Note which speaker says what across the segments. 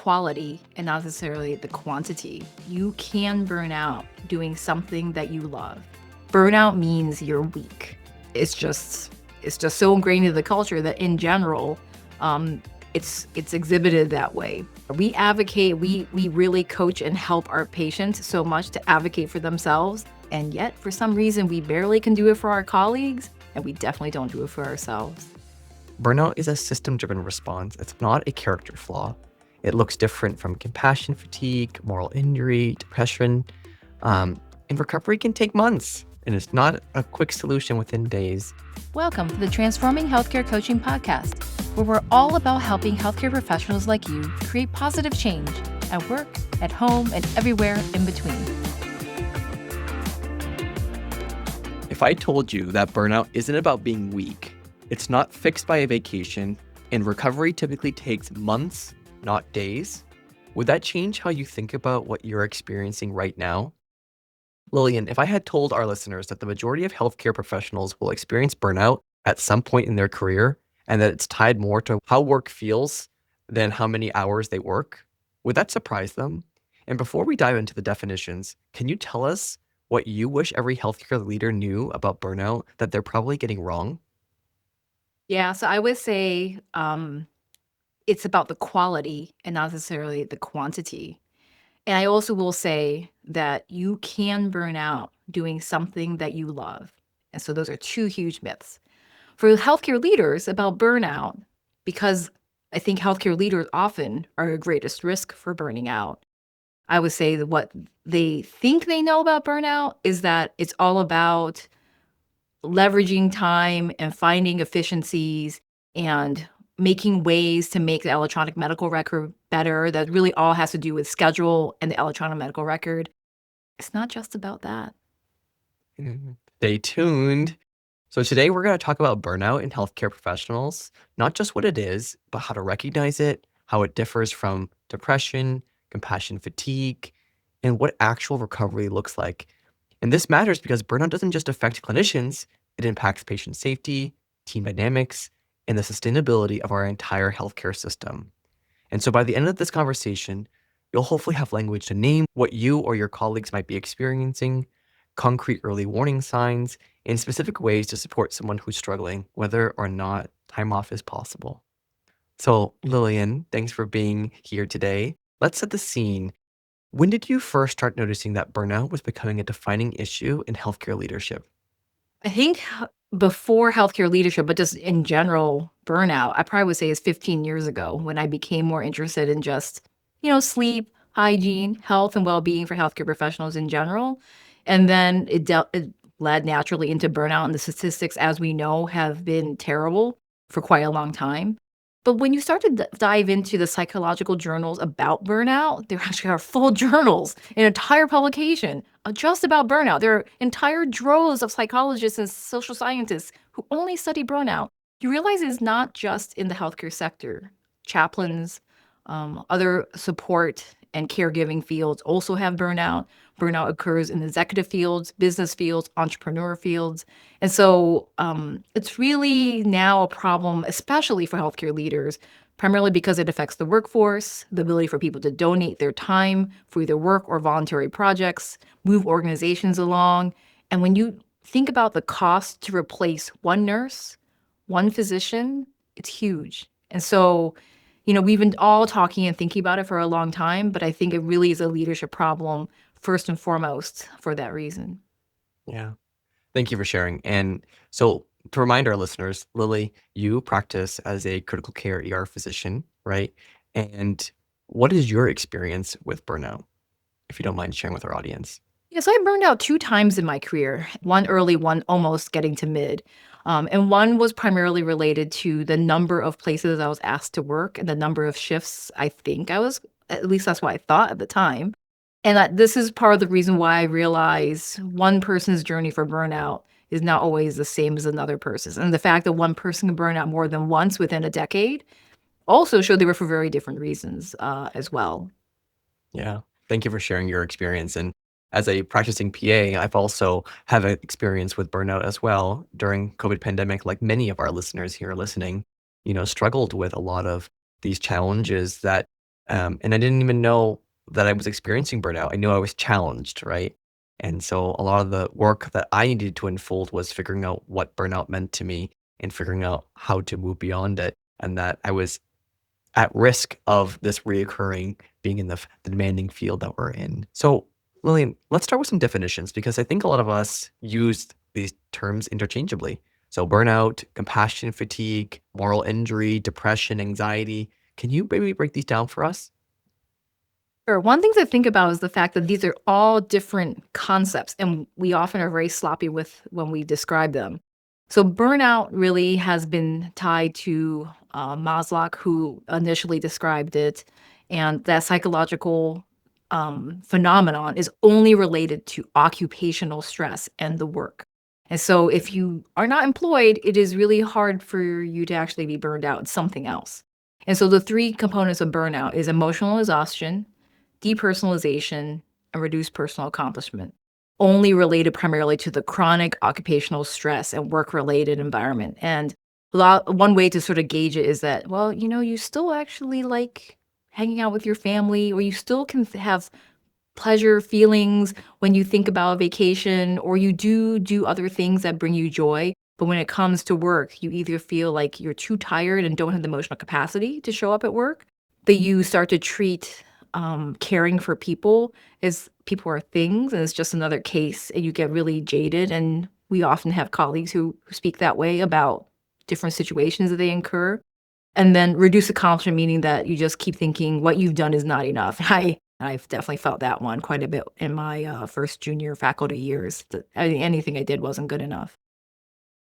Speaker 1: quality and not necessarily the quantity. You can burn out doing something that you love. Burnout means you're weak. It's just so ingrained into the culture that in general, it's exhibited that way. We advocate, we really coach and help our patients so much to advocate for themselves. And yet, for some reason, we barely can do it for our colleagues, and we definitely don't do it for ourselves.
Speaker 2: Burnout is a system-driven response. It's not a character flaw. It looks different from compassion fatigue, moral injury, depression. And recovery can take months, and it's not a quick solution within days.
Speaker 1: Welcome to the Transforming Healthcare Coaching Podcast, where we're all about helping healthcare professionals like you create positive change at work, at home, and everywhere in between.
Speaker 2: If I told you that burnout isn't about being weak, it's not fixed by a vacation, and recovery typically takes months, not days, would that change how you think about what you're experiencing right now? Lillian, if I had told our listeners that the majority of healthcare professionals will experience burnout at some point in their career, and that it's tied more to how work feels than how many hours they work, would that surprise them? And before we dive into the definitions, can you tell us what you wish every healthcare leader knew about burnout that they're probably getting wrong?
Speaker 1: Yeah, so I would say it's about the quality and not necessarily the quantity. And I also will say that you can burn out doing something that you love. And so those are two huge myths. For healthcare leaders about burnout, because I think healthcare leaders often are your greatest risk for burning out. I would say that what they think they know about burnout is that it's all about leveraging time and finding efficiencies and making ways to make the electronic medical record better. That really all has to do with schedule and the electronic medical record. It's not just about that.
Speaker 2: Stay tuned. So today we're going to talk about burnout in healthcare professionals, not just what it is, but how to recognize it, how it differs from depression, compassion fatigue, and what actual recovery looks like. And this matters because burnout doesn't just affect clinicians, it impacts patient safety, team dynamics, and the sustainability of our entire healthcare system. And so by the end of this conversation, you'll hopefully have language to name what you or your colleagues might be experiencing, concrete early warning signs, and specific ways to support someone who's struggling, whether or not time off is possible. So, Lillian, thanks for being here today. Let's set the scene. When did you first start noticing that burnout was becoming a defining issue in healthcare leadership?
Speaker 1: I think before healthcare leadership, but just in general, burnout, I probably would say is 15 years ago when I became more interested in just, sleep, hygiene, health, and well-being for healthcare professionals in general. And then it led naturally into burnout, and the statistics, as we know, have been terrible for quite a long time. But when you start to dive into the psychological journals about burnout, there actually are full journals, an entire publication just about burnout. There are entire droves of psychologists and social scientists who only study burnout. You realize it's not just in the healthcare sector. Chaplains, other support and caregiving fields also have burnout. Burnout occurs in executive fields, business fields, entrepreneur fields. And so it's really now a problem, especially for healthcare leaders, primarily because it affects the workforce, the ability for people to donate their time for either work or voluntary projects, move organizations along. And when you think about the cost to replace one nurse, one physician, it's huge. And so, we've been all talking and thinking about it for a long time, but I think it really is a leadership problem first and foremost for that reason.
Speaker 2: Yeah. Thank you for sharing. And so to remind our listeners, Lily, you practice as a critical care ER physician, right? And what is your experience with burnout, if you don't mind sharing with our audience?
Speaker 1: Yes, I burned out 2 times in my career, one early, one almost getting to mid. And one was primarily related to the number of places I was asked to work and the number of shifts I think I was, at least that's what I thought at the time. And this is part of the reason why I realize one person's journey for burnout is not always the same as another person's. And the fact that one person can burn out more than once within a decade also showed they were for very different reasons as well.
Speaker 2: Yeah. Thank you for sharing your experience. And as a practicing PA, I've also have an experience with burnout as well during COVID pandemic, like many of our listeners here listening, struggled with a lot of these challenges that And I didn't even know that I was experiencing burnout. I knew I was challenged, right? And so a lot of the work that I needed to unfold was figuring out what burnout meant to me and figuring out how to move beyond it. And that I was at risk of this reoccurring being in the demanding field that we're in. So, Lillian, let's start with some definitions because I think a lot of us use these terms interchangeably. So, burnout, compassion fatigue, moral injury, depression, anxiety. Can you maybe break these down for us?
Speaker 1: Sure. One thing to think about is the fact that these are all different concepts, and we often are very sloppy with when we describe them. So, burnout really has been tied to Maslow, who initially described it, and that psychological phenomenon is only related to occupational stress and the work. And so, if you are not employed, it is really hard for you to actually be burned out. It's something else. And so, the three components of burnout is emotional exhaustion, depersonalization, and reduced personal accomplishment, only related primarily to the chronic occupational stress and work-related environment. And one way to sort of gauge it is that, well, you still actually like hanging out with your family, or you still can have pleasure feelings when you think about a vacation, or you do other things that bring you joy. But when it comes to work, you either feel like you're too tired and don't have the emotional capacity to show up at work, that you start to treat caring for people as people are things, and it's just another case, and you get really jaded. And we often have colleagues who speak that way about different situations that they incur. And then reduce accomplishment, meaning that you just keep thinking what you've done is not enough. I've definitely felt that one quite a bit in my first junior faculty years. That anything I did wasn't good enough.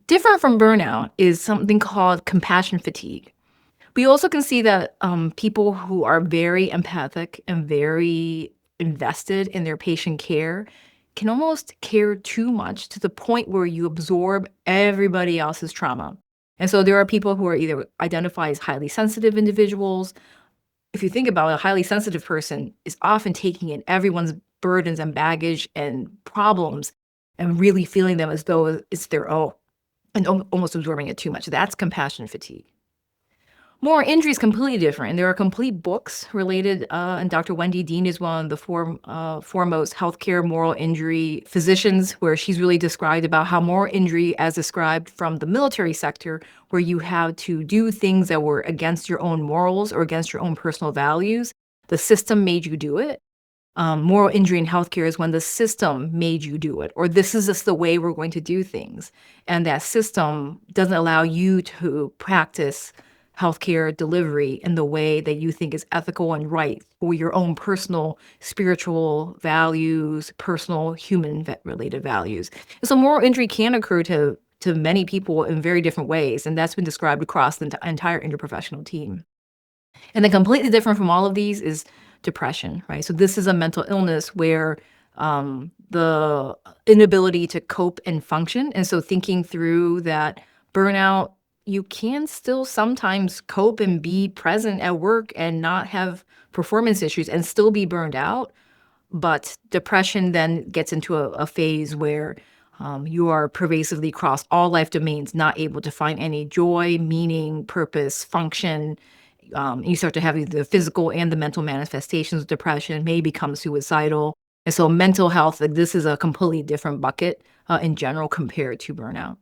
Speaker 1: Different from burnout is something called compassion fatigue. We also can see that people who are very empathic and very invested in their patient care can almost care too much to the point where you absorb everybody else's trauma. And so there are people who are either identified as highly sensitive individuals. If you think about it, a highly sensitive person is often taking in everyone's burdens and baggage and problems and really feeling them as though it's their own and almost absorbing it too much. That's compassion fatigue. Moral injury is completely different, and there are complete books related, and Dr. Wendy Dean is one of the foremost healthcare moral injury physicians, where she's really described about how moral injury, as described from the military sector, where you have to do things that were against your own morals or against your own personal values. The system made you do it. Moral injury in healthcare is when the system made you do it, or this is just the way we're going to do things. And that system doesn't allow you to practice healthcare delivery in the way that you think is ethical and right for your own personal spiritual values, personal human related values. And so moral injury can occur to many people in very different ways, and that's been described across the entire interprofessional team. And then completely different from all of these is depression, right? So this is a mental illness where the inability to cope and function. And so thinking through that burnout, you can still sometimes cope and be present at work and not have performance issues and still be burned out. But depression then gets into a phase where you are pervasively across all life domains, not able to find any joy, meaning, purpose, function. You start to have the physical and the mental manifestations of depression, may become suicidal. And so mental health, like, this is a completely different bucket in general compared to burnout.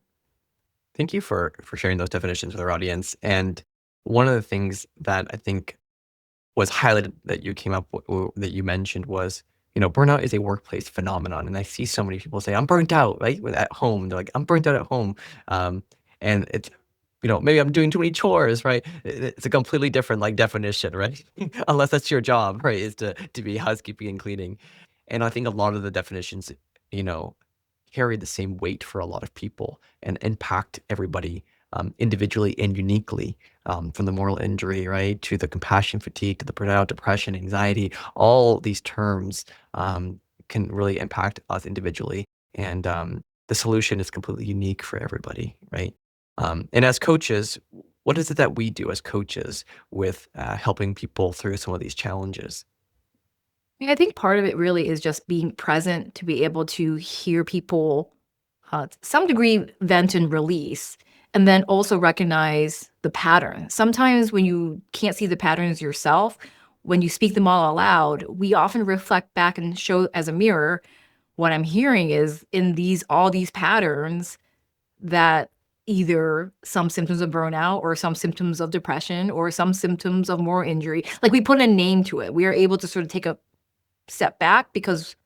Speaker 2: Thank you for sharing those definitions with our audience. And one of the things that I think was highlighted that you came up that you mentioned was, burnout is a workplace phenomenon. And I see so many people say, I'm burnt out, right? At home. They're like, I'm burnt out at home. And it's, maybe I'm doing too many chores, right? It's a completely different definition, right? Unless that's your job, right? Is to be housekeeping and cleaning. And I think a lot of the definitions, you know, carry the same weight for a lot of people and impact everybody individually and uniquely, from the moral injury, right, to the compassion fatigue, to the burnout, depression, anxiety. All these terms can really impact us individually, and the solution is completely unique for everybody, right? And as coaches, what is it that we do as coaches with helping people through some of these challenges?
Speaker 1: Yeah, I think part of it really is just being present to be able to hear people, to some degree, vent and release, and then also recognize the pattern. Sometimes when you can't see the patterns yourself, when you speak them all aloud, we often reflect back and show as a mirror. What I'm hearing is in all these patterns that either some symptoms of burnout or some symptoms of depression or some symptoms of more injury, like we put a name to it. We are able to sort of take a step back because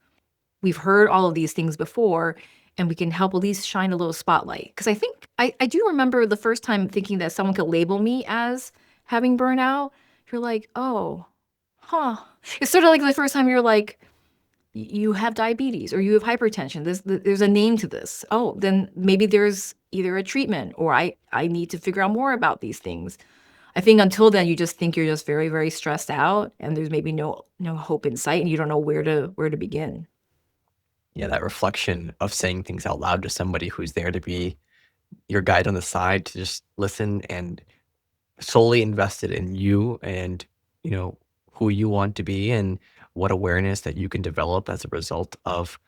Speaker 1: we've heard all of these things before, and we can help at least shine a little spotlight. Because I think I do remember the first time thinking that someone could label me as having burnout. You're like, oh, huh. It's sort of like the first time you're like, you have diabetes or you have hypertension. There's a name to this. Oh, then maybe there's either a treatment or I need to figure out more about these things. I think until then, you just think you're just very, very stressed out, and there's maybe no hope in sight, and you don't know where to begin.
Speaker 2: Yeah, that reflection of saying things out loud to somebody who's there to be your guide on the side to just listen and solely invested in you and, you know, who you want to be and what awareness that you can develop as a result of,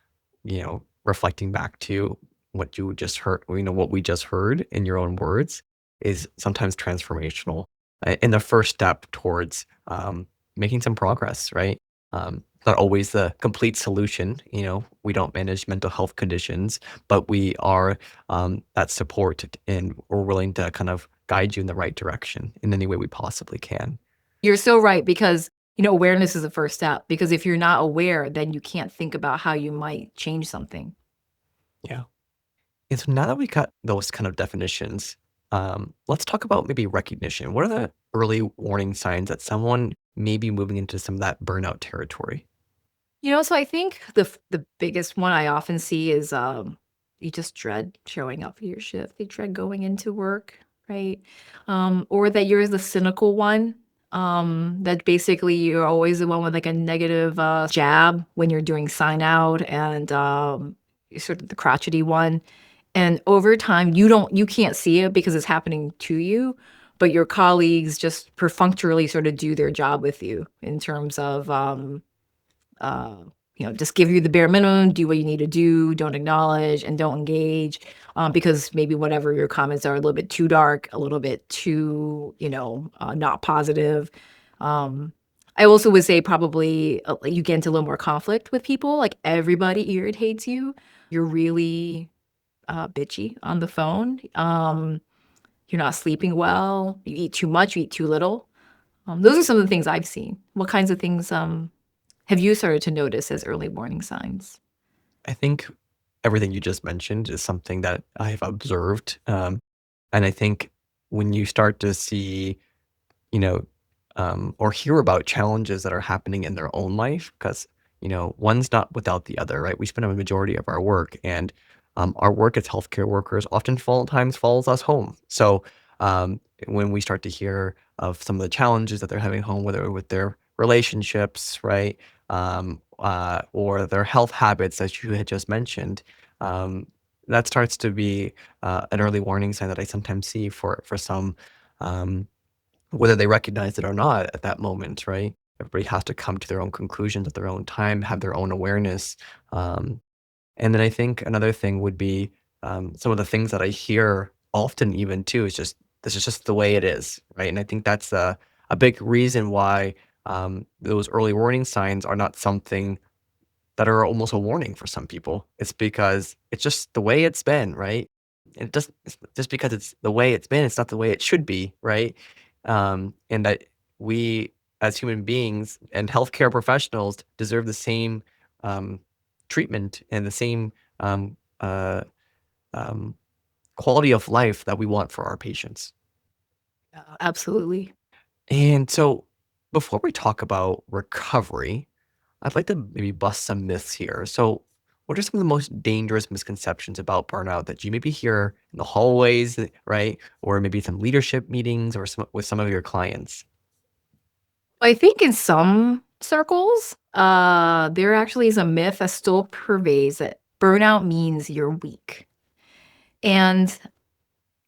Speaker 2: reflecting back to what you just heard, what we just heard in your own words is sometimes transformational and the first step towards making some progress, right? Not always the complete solution. We don't manage mental health conditions, but we are that support and we're willing to kind of guide you in the right direction in any way we possibly can.
Speaker 1: You're so right because, awareness is the first step, because if you're not aware, then you can't think about how you might change something.
Speaker 2: Yeah. And so now that we got those kind of definitions, let's talk about maybe recognition. What are the early warning signs that someone may be moving into some of that burnout territory?
Speaker 1: So I think the biggest one I often see is, you just dread showing up for your shift. You dread going into work, right? Or that you're the cynical one, that basically you're always the one with, like, a negative, jab when you're doing sign out and, you're sort of the crotchety one. And over time, you can't see it because it's happening to you, but your colleagues just perfunctorily sort of do their job with you in terms of, uh, just give you the bare minimum, do what you need to do, don't acknowledge and don't engage, because maybe whatever your comments are a little bit too dark, a little bit too, not positive. Um, I also would say probably you get into a little more conflict with people. Like everybody irritates you. You're really bitchy on the phone. You're not sleeping well. You eat too much. You eat too little. Those are some of the things I've seen. What kinds of things have you started to notice as early warning signs?
Speaker 2: I think everything you just mentioned is something that I've observed. And I think when you start to see, you know, or hear about challenges that are happening in their own life, because, one's not without the other, right? We spend a majority of our work as healthcare workers often times follows us home. So when we start to hear of some of the challenges that they're having home, whether with their relationships, right? Or their health habits, as you had just mentioned, um, that starts to be an early warning sign that I sometimes see for some, um, whether they recognize it or not at that moment, right? Everybody has to come to their own conclusions at their own time, have their own awareness. Um, and then I think another thing would be some of the things that I hear often, even too, is just this is just the way it is, right? And I think that's a big reason why those early warning signs are not something that are almost a warning for some people. It's because it's just the way it's been, right? And just because it's the way it's been, it's not the way it should be, right? And that we as human beings and healthcare professionals deserve the same um, treatment and the same um, uh, um, quality of life that we want for our patients.
Speaker 1: Absolutely.
Speaker 2: And so, before we talk about recovery, I'd like to maybe bust some myths here. So, what are some of the most dangerous misconceptions about burnout that you maybe hear in the hallways, right? Or maybe some leadership meetings or with some of your clients?
Speaker 1: I think in some circles, there actually is a myth that still pervades that burnout means you're weak. And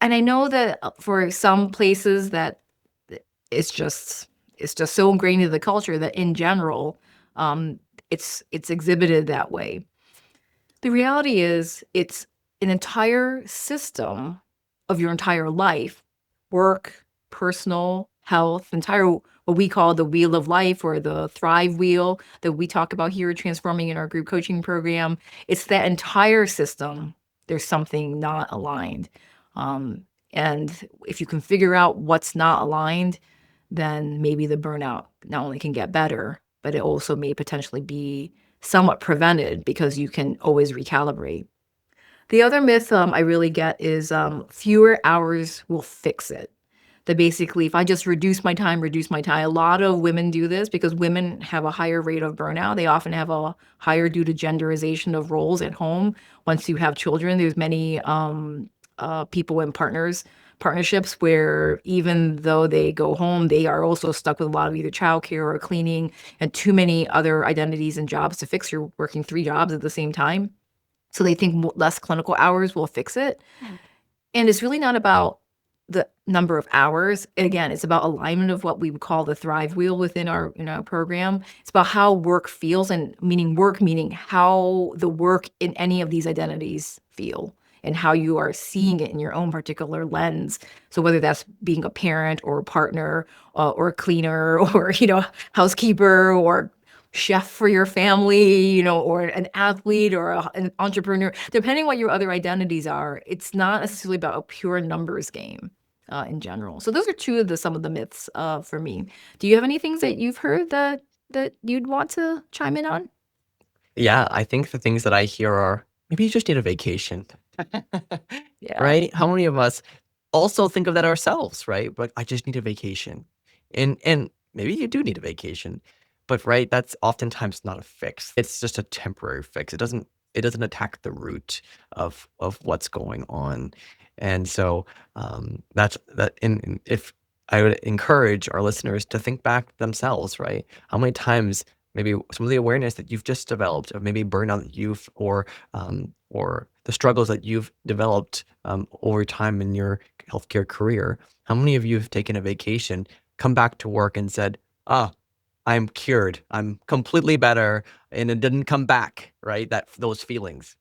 Speaker 1: and I know that for some places that it's just it's just so ingrained into the culture that in general, it's exhibited that way. The reality is it's an entire system of your entire life, work, personal, health, entire what we call the wheel of life or the thrive wheel that we talk about here, transforming in our group coaching program. It's that entire system. There's something not aligned. Um, and if you can figure out what's not aligned, then maybe the burnout not only can get better, but it also may potentially be somewhat prevented because you can always recalibrate. The other myth I really get is fewer hours will fix it. That basically, if I just reduce my time, a lot of women do this because women have a higher rate of burnout. They often have a higher due to genderization of roles at home. Once you have children, there's many people in partnerships where even though they go home, they are also stuck with a lot of either childcare or cleaning and too many other identities and jobs to fix. You're working 3 jobs at the same time. So they think less clinical hours will fix it. And it's really not about the number of hours. Again, it's about alignment of what we would call the thrive wheel within our program. It's about how work feels, and meaning how the work in any of these identities feel and how you are seeing it in your own particular lens. So whether that's being a parent or a partner or a cleaner or housekeeper or chef for your family, or an athlete or an entrepreneur, depending what your other identities are, it's not necessarily about a pure numbers game in general. So those are some of the myths for me. Do you have any things that you've heard that you'd want to chime in on?
Speaker 2: Yeah, I think the things that I hear are maybe you just need a vacation.
Speaker 1: Yeah.
Speaker 2: Right? How many of us also think of that ourselves, right? But I just need a vacation. And maybe you do need a vacation. But right, that's oftentimes not a fix. It's just a temporary fix. It doesn't attack the root of what's going on. And so that's that and if I would encourage our listeners to think back themselves, right? How many times maybe some of the awareness that you've just developed of maybe burnout that or the struggles that you've developed over time in your healthcare career. How many of you have taken a vacation, come back to work and said, "Ah, I'm cured. I'm completely better," and it didn't come back, right? Those feelings.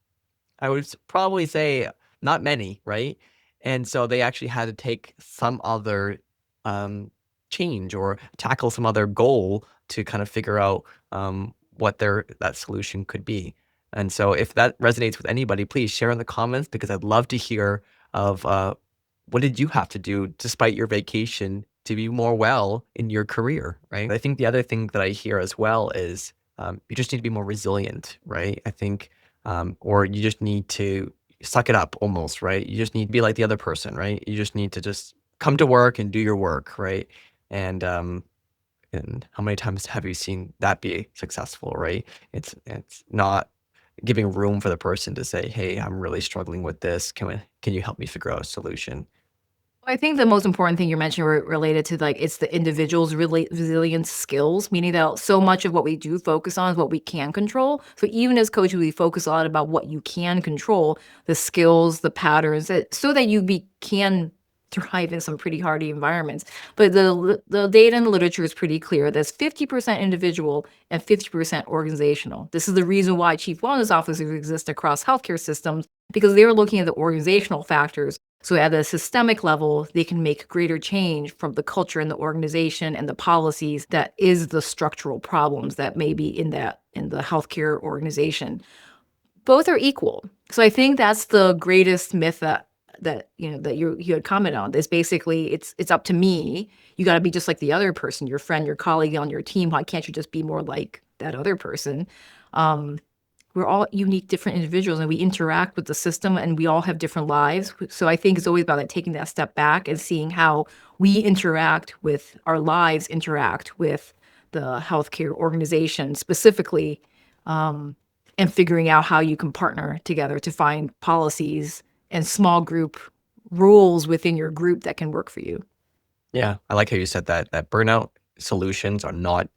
Speaker 2: I would probably say not many, right? And so they actually had to take some other um, change or tackle some other goal to kind of figure out what that solution could be. And so if that resonates with anybody, please share in the comments because I'd love to hear of what did you have to do despite your vacation to be more well in your career, right? I think the other thing that I hear as well is you just need to be more resilient, right? I think or you just need to suck it up almost, right? You just need to be like the other person, right? You just need to just come to work and do your work, right? And and how many times have you seen that be successful, right? It's not giving room for the person to say, "Hey, I'm really struggling with this. Can you help me figure out a solution?"
Speaker 1: I think the most important thing you mentioned related to like it's the individual's resilience skills, meaning that so much of what we do focus on is what we can control. So even as coaches, we focus a lot about what you can control, the skills, the patterns, so that can thrive in some pretty hardy environments. But the data and the literature is pretty clear. That's 50% individual and 50% organizational. This is the reason why chief wellness officers exist across healthcare systems because they're looking at the organizational factors so at a systemic level, they can make greater change from the culture and the organization and the policies that is the structural problems that may be in the healthcare organization. Both are equal. So I think that's the greatest myth that you had commented on. Is basically it's up to me. You got to be just like the other person, your friend, your colleague on your team. Why can't you just be more like that other person? We're all unique, different individuals, and we interact with the system, and we all have different lives. So I think it's always about like taking that step back and seeing how we interact with our lives, interact with the healthcare organization specifically, and figuring out how you can partner together to find policies and small group rules within your group that can work for you.
Speaker 2: Yeah, I like how you said that burnout solutions are not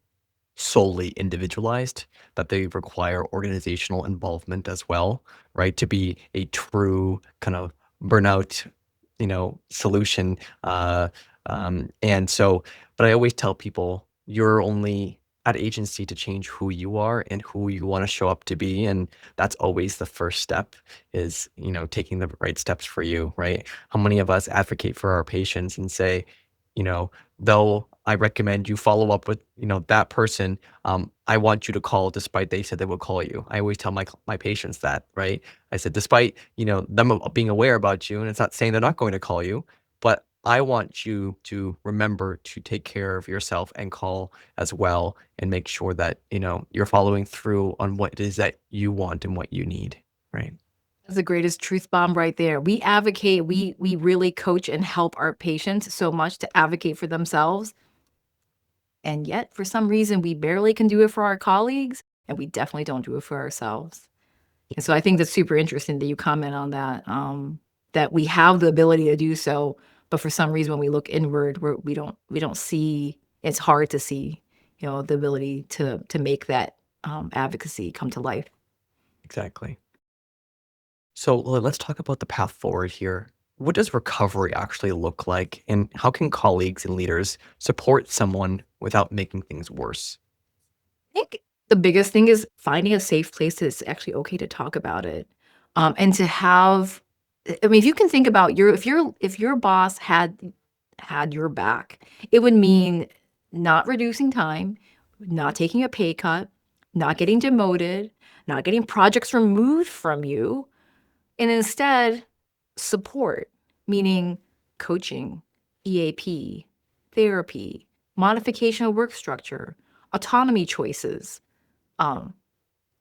Speaker 2: solely individualized, that they require organizational involvement as well, right? To be a true kind of burnout, solution. And so, but I always tell people you're only at agency to change who you are and who you want to show up to be. And that's always the first step is, taking the right steps for you, right? How many of us advocate for our patients and say, you know, they'll I recommend you follow up with, that person. I want you to call despite they said they would call you. I always tell my patients that, right? I said, despite, them being aware about you, and it's not saying they're not going to call you, but I want you to remember to take care of yourself and call as well and make sure that, you're following through on what it is that you want and what you need, right?
Speaker 1: That's the greatest truth bomb right there. We advocate, we really coach and help our patients so much to advocate for themselves. And yet, for some reason, we barely can do it for our colleagues, and we definitely don't do it for ourselves. And so I think that's super interesting that you comment on that, that we have the ability to do so, but for some reason, when we look inward, we don't see. It's hard to see, the ability to make that advocacy come to life.
Speaker 2: Exactly. So let's talk about the path forward here. What does recovery actually look like, and how can colleagues and leaders support someone without making things worse?
Speaker 1: I think the biggest thing is finding a safe place that it's actually okay to talk about it, and to have. I mean, if you can think about if your boss had your back, it would mean not reducing time, not taking a pay cut, not getting demoted, not getting projects removed from you, and instead support, meaning coaching, EAP, therapy, modification of work structure, autonomy choices, um,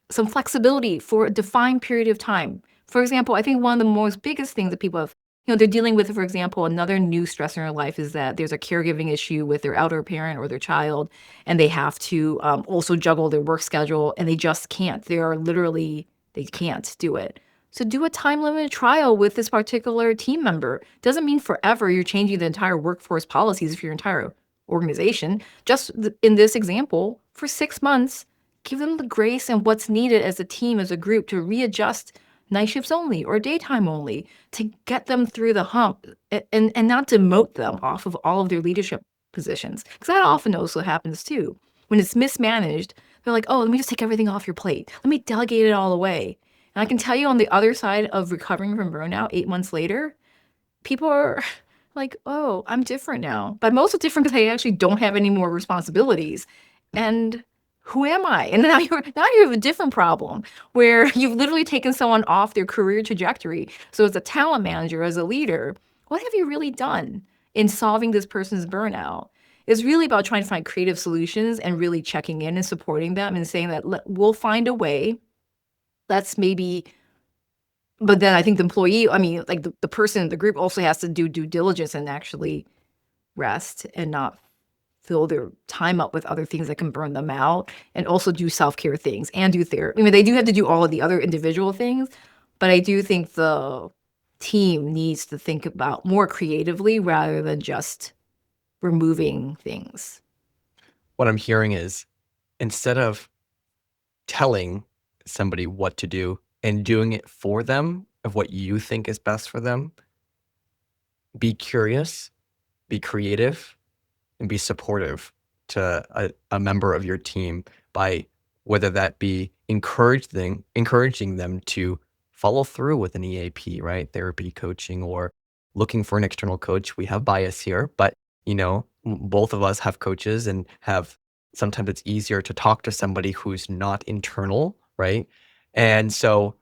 Speaker 1: some flexibility for a defined period of time. For example, I think one of the most biggest things that people have, they're dealing with, for example, another new stressor in their life is that there's a caregiving issue with their elder parent or their child, and they have to also juggle their work schedule, and they just can't. They can't do it. So do a time limited trial with this particular team member. Doesn't mean forever you're changing the entire workforce policies of your entire organization. Just in this example, for 6 months, give them the grace and what's needed as a team, as a group, to readjust night shifts only or daytime only to get them through the hump, and not demote them off of all of their leadership positions. Because that often also happens too. When it's mismanaged, they're like, oh, let me just take everything off your plate. Let me delegate it all away. And I can tell you, on the other side of recovering from burnout 8 months later, people are like, oh, I'm different now. But I'm also different because I actually don't have any more responsibilities. And who am I? And now you have a different problem where you've literally taken someone off their career trajectory. So as a talent manager, as a leader, what have you really done in solving this person's burnout? It's really about trying to find creative solutions and really checking in and supporting them and saying that we'll find a way. Let's maybe. But then I think the employee, I mean, like the person in the group also has to do due diligence and actually rest and not fill their time up with other things that can burn them out, and also do self-care things and do therapy. I mean, they do have to do all of the other individual things, but I do think the team needs to think about more creatively rather than just removing things.
Speaker 2: What I'm hearing is, instead of telling somebody what to do and doing it for them of what you think is best for them, be curious, be creative, and be supportive to a member of your team by whether that be encouraging them to follow through with an EAP, right? Therapy coaching, or looking for an external coach. We have bias here, but both of us have coaches and have sometimes it's easier to talk to somebody who's not internal, right? And so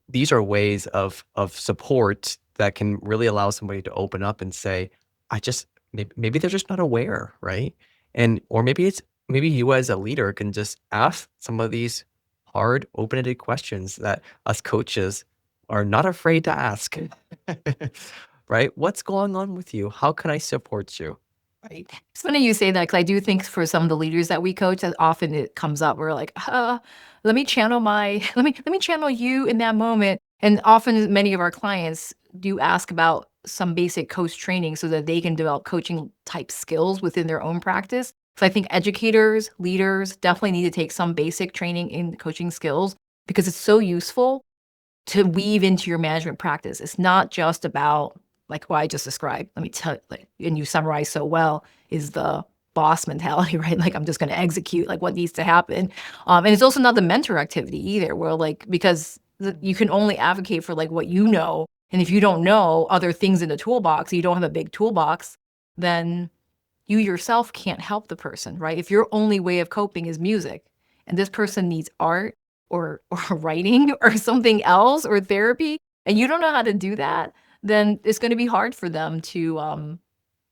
Speaker 2: these are ways of support that can really allow somebody to open up and say, I just maybe they're just not aware, right? And or maybe you as a leader can just ask some of these hard, open-ended questions that us coaches are not afraid to ask. Right? What's going on with you? How can I support you?
Speaker 1: Right. It's funny you say that, because I do think for some of the leaders that we coach, that often it comes up. We're like, let me channel let me channel you in that moment. And often many of our clients do ask about some basic coach training so that they can develop coaching type skills within their own practice. So I think educators, leaders definitely need to take some basic training in coaching skills, because it's so useful to weave into your management practice. It's not just about like what I just described. Let me tell you, like, and you summarize so well, is the boss mentality, right? Like, I'm just going to execute like what needs to happen. And it's also not the mentor activity either, where like, because you can only advocate for like what you know. And if you don't know other things in the toolbox, you don't have a big toolbox, then you yourself can't help the person, right? If your only way of coping is music and this person needs art or writing or something else or therapy, and you don't know how to do that, then it's going to be hard for them to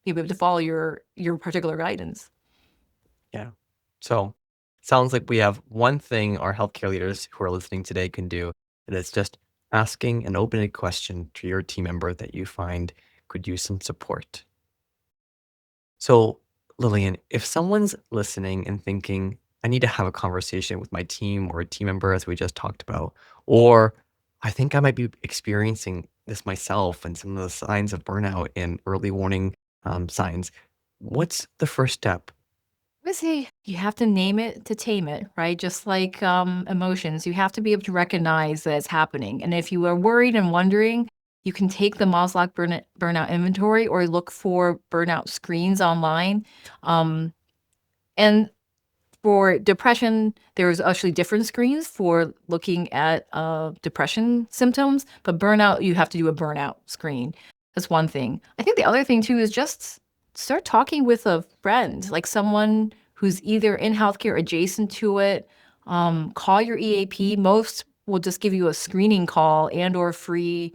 Speaker 1: be able to follow your particular guidance.
Speaker 2: Yeah. So sounds like we have one thing our healthcare leaders who are listening today can do, and it's just asking an open-ended question to your team member that you find could use some support. So, Lillian, if someone's listening and thinking, I need to have a conversation with my team or a team member, as we just talked about, or I think I might be experiencing this myself and some of the signs of burnout and early warning signs, what's the first step?
Speaker 1: I would say you have to name it to tame it, right? Just like emotions, you have to be able to recognize that it's happening. And if you are worried and wondering, you can take the Moslock burnout inventory or look for burnout screens online. Um, and for depression, there's actually different screens for looking at depression symptoms, but burnout, you have to do a burnout screen. That's one thing. I think the other thing too is just start talking with a friend, like someone who's either in healthcare adjacent to it. Call your EAP. Most will just give you a screening call and or free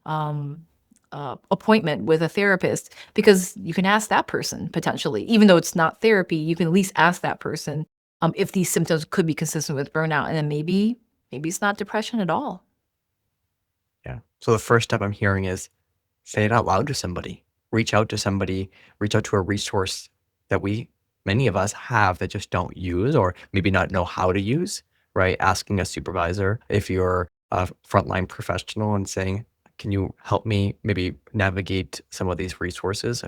Speaker 1: um, appointment with a therapist because you can ask that person potentially, even though it's not therapy, you can at least ask that person if these symptoms could be consistent with burnout, and then maybe it's not depression at all.
Speaker 2: Yeah. So the first step I'm hearing is say it out loud to somebody. Reach out to somebody, reach out to a resource that many of us have that just don't use or maybe not know how to use, right? Asking a supervisor if you're a frontline professional and saying, can you help me maybe navigate some of these resources?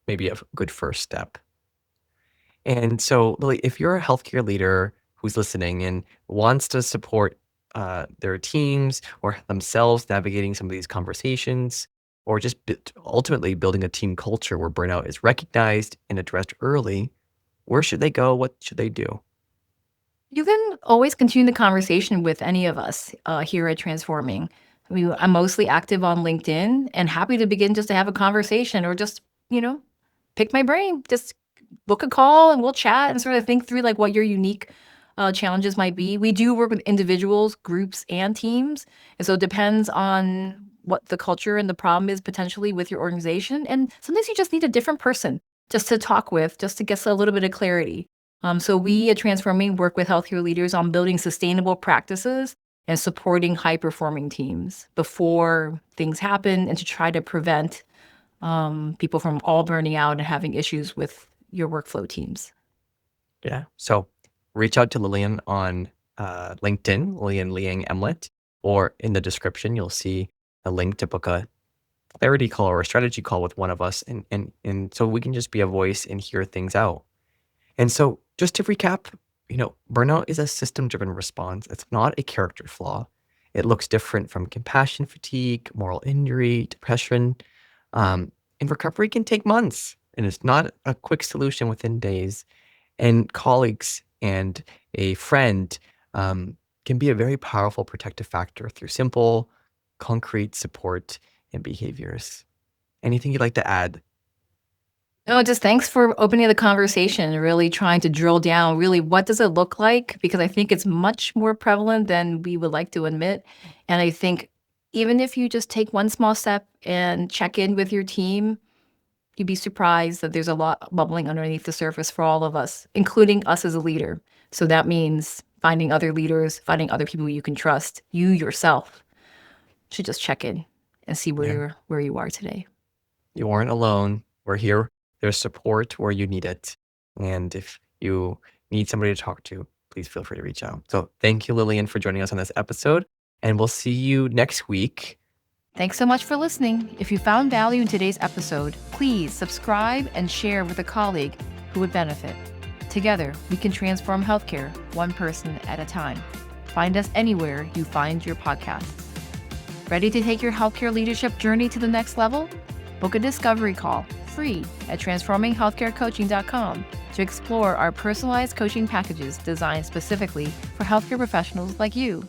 Speaker 2: Maybe a good first step. And so, Lily, if you're a healthcare leader who's listening and wants to support their teams or themselves navigating some of these conversations, or just ultimately building a team culture where burnout is recognized and addressed early, where should they go? What should they do?
Speaker 1: You can always continue the conversation with any of us here at Transforming. I'm mostly active on LinkedIn and happy to begin just to have a conversation or just, pick my brain. Just book a call and we'll chat and sort of think through like what your unique challenges might be. We do work with individuals, groups, and teams. And so it depends on what the culture and the problem is potentially with your organization. And sometimes you just need a different person just to talk with, just to get a little bit of clarity. So we at Transforming work with healthcare leaders on building sustainable practices and supporting high-performing teams before things happen and to try to prevent people from all burning out and having issues with your workflow teams.
Speaker 2: Yeah. So reach out to Lillian on LinkedIn, Lillian Liang Emlet, or in the description, you'll see a link to book a clarity call or a strategy call with one of us. And so we can just be a voice and hear things out. And so just to recap, burnout is a system-driven response. It's not a character flaw. It looks different from compassion fatigue, moral injury, depression. And recovery can take months, and it's not a quick solution within days. And colleagues and a friend can be a very powerful protective factor through simple, concrete support and behaviors. Anything you'd like to add?
Speaker 1: No, just thanks for opening the conversation and really trying to drill down really what does it look like? Because I think it's much more prevalent than we would like to admit. And I think even if you just take one small step and check in with your team, you'd be surprised that there's a lot bubbling underneath the surface for all of us, including us as a leader. So that means finding other leaders, finding other people you can trust. You yourself should just check in and see
Speaker 2: Yeah.
Speaker 1: where you are today.
Speaker 2: You aren't alone. We're here. There's support where you need it. And if you need somebody to talk to, please feel free to reach out. So thank you, Lillian, for joining us on this episode. And we'll see you next week.
Speaker 1: Thanks so much for listening. If you found value in today's episode, please subscribe and share with a colleague who would benefit. Together, we can transform healthcare one person at a time. Find us anywhere you find your podcasts. Ready to take your healthcare leadership journey to the next level? Book a discovery call free at transforminghealthcarecoaching.com to explore our personalized coaching packages designed specifically for healthcare professionals like you.